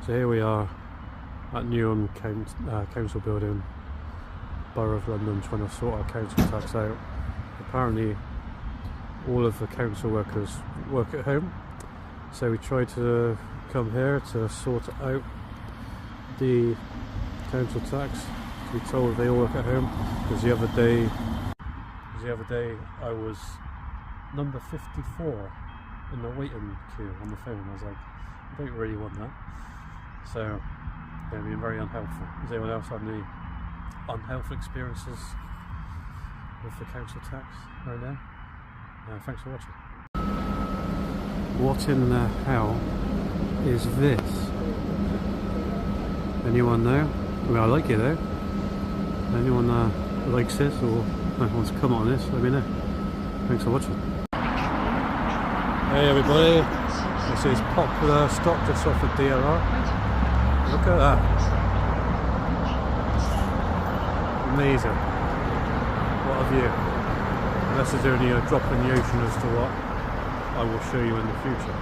So here we are at Newham Council Building, Borough of London, trying to sort our council tax out. Apparently all of the council workers work at home, so we tried to come here to sort out the council tax. We told they all work at home, because the other day I was number 54 in the waiting queue on the phone. I was like, I don't really want that. So yeah, being very unhelpful. Has anyone else had any unhelpful experiences with the council tax right now? Thanks for watching. What in the hell is this? Anyone know? I mean, I like it though. Anyone likes this or wants to comment on this, let me know. Thanks for watching. Hey everybody, this is popular stock just off the DLR. Look at that. Amazing. What a view. Unless there's only a drop in the ocean as to what I will show you in the future.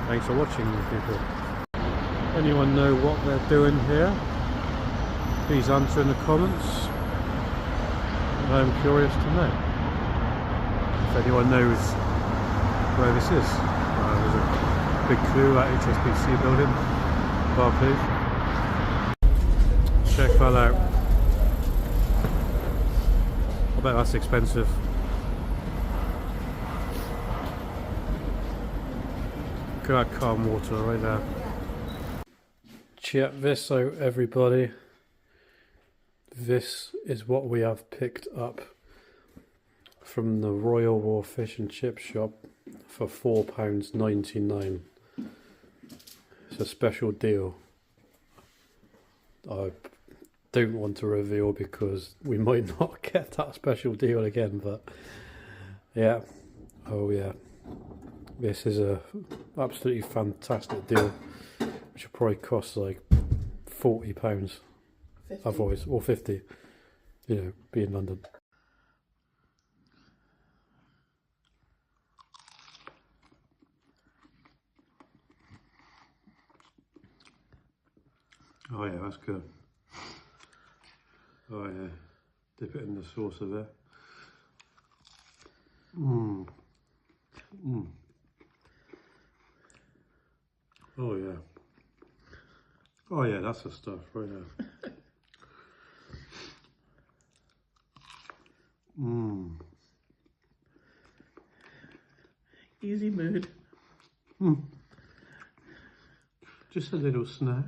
Thanks for watching, people. Anyone know what they're doing here? Please answer in the comments. I'm curious to know. If anyone knows where this is. There's a big clue at HSBC building. Barclays. Check that out. I bet that's expensive. Look at that calm water right there. Check this out, everybody. This is what we have picked up from the Royal Wharf Fish and Chip shop for £4.99. It's a special deal. I don't want to reveal because we might not get that special deal again, but yeah, oh yeah, this is a absolutely fantastic deal, which will probably cost like £40 otherwise, or 50, you know, be in London. Oh yeah, that's good. Oh yeah, dip it in the sauce of there. Mmm. Mmm. Oh yeah. Oh yeah, that's the stuff right there. Mmm. Easy mood. Mm. Just a little snack.